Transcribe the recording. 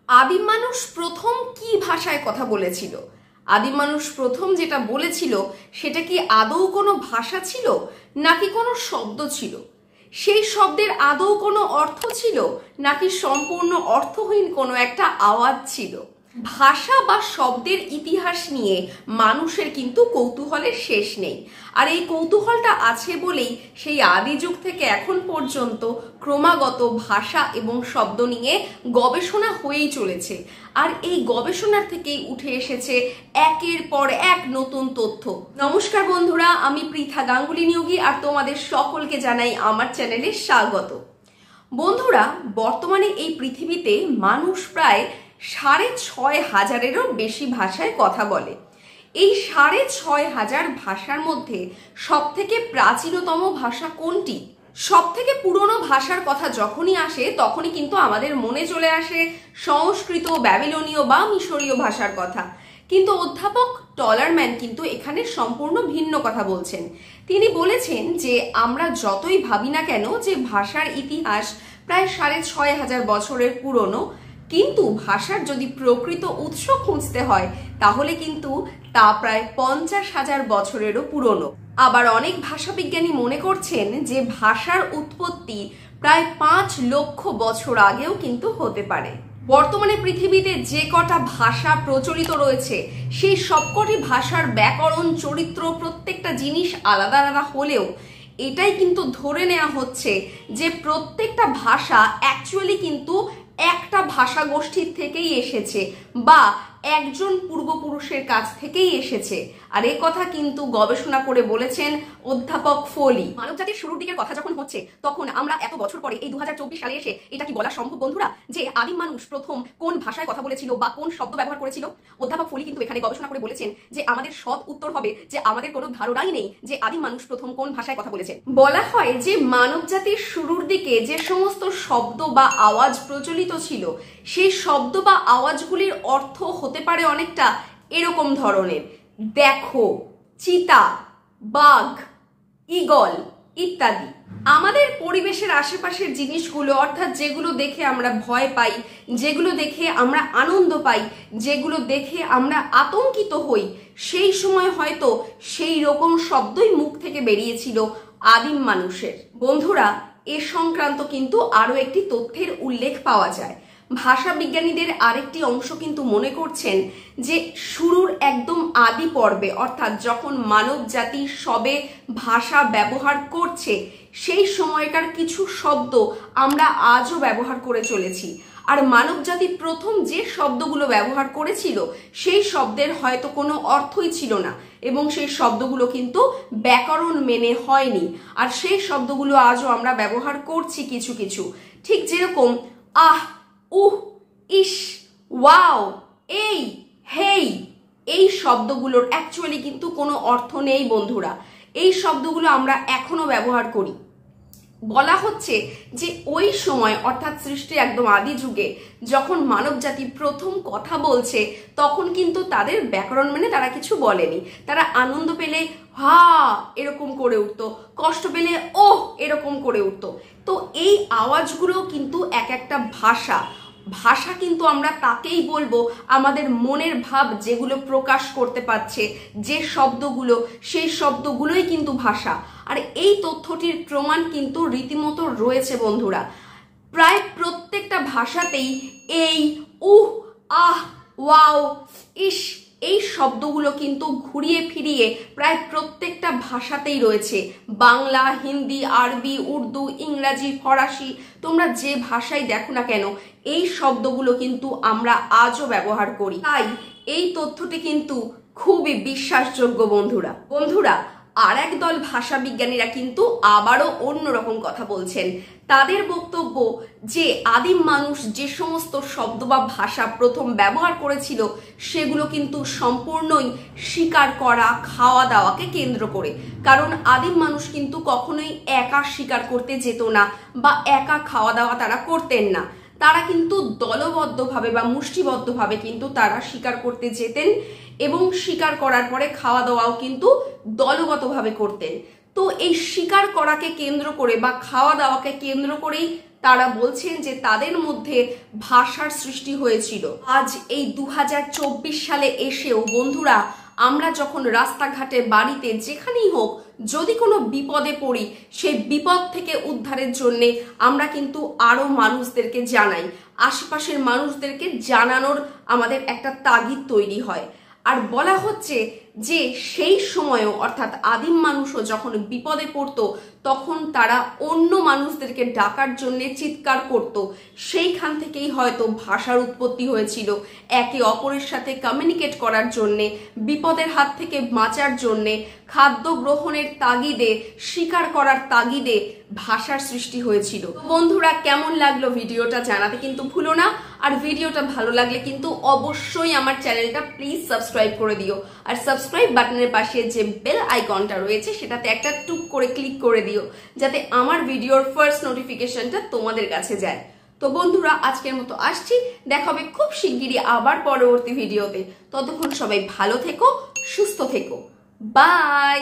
আদিম মানুষ প্রথম কি ভাষায় কথা বলেছিল? আদিম মানুষ প্রথম যেটা বলেছিল সেটা কি আদৌ কোনো ভাষা ছিল নাকি কোনো শব্দ ছিল? সেই শব্দের আদৌ কোনো অর্থ ছিল নাকি সম্পূর্ণ অর্থহীন কোনো একটা আওয়াজ ছিল? ভাষা বা শব্দের ইতিহাস নিয়ে মানুষের কিন্তু কৌতূহলের শেষ নেই। আর এই কৌতূহলটা আছে বলেই সেই আদি যুগ থেকে এখন পর্যন্ত ক্রমাগত ভাষা এবং শব্দ নিয়ে গবেষণা হয়েই চলেছে। আর এই গবেষণার থেকেই উঠে এসেছে একের পর এক নতুন তথ্য। নমস্কার বন্ধুরা, আমি পৃথা গাঙ্গুলি নিয়োগী আর তোমাদের সকলকে জানাই আমার চ্যানেলে স্বাগত। বন্ধুরা, বর্তমানে এই পৃথিবীতে মানুষ প্রায় ৬৫০০-এরও বেশি ভাষায় কথা বলে। এই ৬৫০০ ভাষার মধ্যে সব থেকে প্রাচীনতম ভাষা কোনটি? সব থেকে পুরনো ভাষার কথা যখনই আসে তখনই কিন্তু আমাদের মনে চলে আসে সংস্কৃত, ব্যাবিলনীয় বা মিশরীয় ভাষার কথা। কিন্তু অধ্যাপক টলারম্যান কিন্তু এখানে সম্পূর্ণ ভিন্ন কথা বলছেন। তিনি বলেছেন যে আমরা যতই ভাবি না কেন যে ভাষার ইতিহাস প্রায় ৬৫০০ বছরের পুরনো, কিন্তু ভাষার যদি প্রকৃত উৎস খুঁজতে হয় তাহলে কিন্তু তা প্রায় ৫০,০০০ বছরেরও পুরনো। আবার অনেক ভাষাবিজ্ঞানী মনে করছেন যে ভাষার উৎপত্তি প্রায় ৫ লক্ষ বছর আগেও কিন্তু হতে পারে। বর্তমানে পৃথিবীতে যে কটা ভাষা প্রচলিত রয়েছে সেই সবকটি ভাষার ব্যাকরণ, চরিত্র, প্রত্যেকটা জিনিস আলাদা আলাদা হলেও এটাই কিন্তু ধরে নেওয়া হচ্ছে যে প্রত্যেকটা ভাষা অ্যাকচুয়ালি কিন্তু একটা ভাষা গোষ্ঠীর থেকেই এসেছে বা একজন পূর্বপুরুষের কাছ থেকেই এসেছে। আর এই কথা কিন্তু গবেষণা করে বলেছেন অধ্যাপক ফোলি। মানবজাতির শুরুর দিকের কথা যখন হচ্ছে তখন আমরা এত বছর পরে এই 2024 সালে এসে এটা কি বলা সম্ভব বন্ধুরা যে আদিম মানুষ প্রথম কোন ভাষায় কথা বলেছিল বা কোন শব্দ ব্যবহার করেছিল? অধ্যাপক ফোলি কিন্তু এখানে গবেষণা করে বলেছেন যে আমাদের সৎ উত্তর হবে যে আমাদের কোনো ধারণাই নেই যে আদিম মানুষ প্রথম কোন ভাষায় কথা বলেছেন। বলা হয় যে মানবজাতির শুরুর দিকে যে সমস্ত শব্দ বা আওয়াজ প্রচলিত ছিল সেই শব্দ বা আওয়াজগুলির অর্থ হতে পারে অনেকটা এরকম ধরনের: দেখো, চিতা, বাঘ, ঈগল ইত্যাদি। আমাদের পরিবেশের আশেপাশের জিনিসগুলো, অর্থাৎ যেগুলো দেখে আমরা ভয় পাই, যেগুলো দেখে আমরা আনন্দ পাই, যেগুলো দেখে আমরা আতঙ্কিত হই, সেই সময় হয়তো সেই রকম শব্দই মুখ থেকে বেরিয়েছিল আদিম মানুষের। বন্ধুরা, এ সংক্রান্ত কিন্তু আরো একটি তথ্যের উল্লেখ পাওয়া যায়। ভাষা বিজ্ঞানীদের আরেকটি অংশ কিন্তু মনে করছেন যে শুরুর একদম আদি পর্বে, অর্থাৎ যখন মানব জাতি সবে ভাষা ব্যবহার করছে সেই সময়কার কিছু শব্দ আমরা আজও ব্যবহার করে চলেছি। আর মানব জাতি প্রথম যে শব্দগুলো ব্যবহার করেছিল সেই শব্দের হয়তো কোনো অর্থই ছিল না এবং সেই শব্দগুলো কিন্তু ব্যাকরণ মেনে হয়নি। আর সেই শব্দগুলো আজও আমরা ব্যবহার করছি কিছু কিছু। ঠিক যেরকম আহ, উহ, ইস, ওয়াও, এই, হেই, এই শব্দগুলোর অ্যাকচুয়ালি কিন্তু কোনো অর্থ নেই বন্ধুরা। এই শব্দগুলো আমরা এখনো ব্যবহার করি। বলা হচ্ছে যে ওই সময়, অর্থাৎ সৃষ্টির একদম আদি যুগে যখন মানব জাতি প্রথম কথা বলছে তখন কিন্তু তাদের ব্যাকরণ মেনে তারা কিছু বলেনি। তারা আনন্দ পেলে হা এরকম করে উঠতো, কষ্ট পেলে ওহ এরকম করে উঠতো। তো এই আওয়াজগুলো কিন্তু এক একটা ভাষা। ভাষা কিন্তু আমরা তাকেই বলবো আমাদের মনের ভাব যেগুলো প্রকাশ করতে পারছে, যে শব্দগুলো, সেই শব্দগুলোই কিন্তু ভাষা। আর এই তথ্যটির প্রমাণ কিন্তু রীতিমতো রয়েছে বন্ধুরা। প্রায় প্রত্যেকটা ভাষাতেই এই, উহ, আহ, ওয়াও, ইস, এই শব্দগুলো কিন্তু ঘুরিয়ে ফিরিয়ে প্রায় প্রত্যেকটা ভাষাতেই রয়েছে। বাংলা, হিন্দি, আরবি, উর্দু, ইংরাজি, ফরাসি, তোমরা যে ভাষাই দেখো না কেন এই শব্দগুলো কিন্তু আমরা আজও ব্যবহার করি। তাই এই তথ্যটি কিন্তু খুবই বিশ্বাসযোগ্য বন্ধুরা। বন্ধুরা, আর এক দল ভাষা বিজ্ঞানীরা কিন্তু আবারও অন্যরকম কথা বলছেন। তাদের বক্তব্য যে আদিম মানুষ যে সমস্ত শব্দ বা ভাষা প্রথম ব্যবহার করেছিল সেগুলো কিন্তু সম্পূর্ণই শিকার করা, খাওয়া দাওয়াকে কেন্দ্র করে। কারণ আদিম মানুষ কিন্তু কখনোই একা শিকার করতে যেত না বা একা খাওয়া দাওয়া তারা করতেন না। তারা কিন্তু দলবদ্ধভাবে বা মুষ্টিবদ্ধভাবে কিন্তু তারা শিকার করতে যেতেন এবং শিকার করার পরে খাওয়া দাওয়াও কিন্তু দলগতভাবে করতেন। তো এই শিকার করাকে কেন্দ্র করে বা খাওয়া দাওয়াকে কেন্দ্র করেই তারা বলছেন যে তাদের মধ্যে ভাষার সৃষ্টি হয়েছিল। আজ এই 2024 সালে এসেও বন্ধুরা, আমরা যখন রাস্তাঘাটে, বাড়িতে, যেখানেই হোক, যদি কোনো বিপদে পড়ি, সেই বিপদ থেকে উদ্ধারের জন্যে আমরা কিন্তু আরো মানুষদেরকে জানাই, আশেপাশের মানুষদেরকে জানানোর আমাদের একটা তাগিদ তৈরি হয়। আর বলা হচ্ছে যে সেই সময়ও, অর্থাৎ আদিম মানুষও যখন বিপদে পড়তো তখন তারা অন্য মানুষদেরকে ডাকার জন্য চিৎকার করত। সেইখান থেকেই হয়তো ভাষার উৎপত্তি হয়েছিল, একে অপরের সাথে কমিউনিকেট করার জন্যে, বিপদের হাত থেকে বাঁচার জন্যে, খাদ্য গ্রহণের তাগিদে, শিকার করার তাগিদে ভাষার সৃষ্টি হয়েছিল। বন্ধুরা, কেমন লাগলো ভিডিওটা জানাতে কিন্তু ভুলো না। আর ভিডিওটা ভালো লাগলে কিন্তু অবশ্যই আমার চ্যানেলটা প্লিজ সাবস্ক্রাইব করে দিও। আর সাবস্ক্রাইব বাটনের পাশে যে বেল আইকনটা রয়েছে সেটাতে একটা টুক করে ক্লিক করে দিও, যাতে আমার ভিডিওর ফার্স্ট নোটিফিকেশনটা তোমাদের কাছে যায়। তো বন্ধুরা, আজকের মতো আসছি, দেখা হবে খুব শিগগিরই আবার পরবর্তী ভিডিওতে। ততক্ষণ সবাই ভালো থেকো, সুস্থ থেকো, বাই।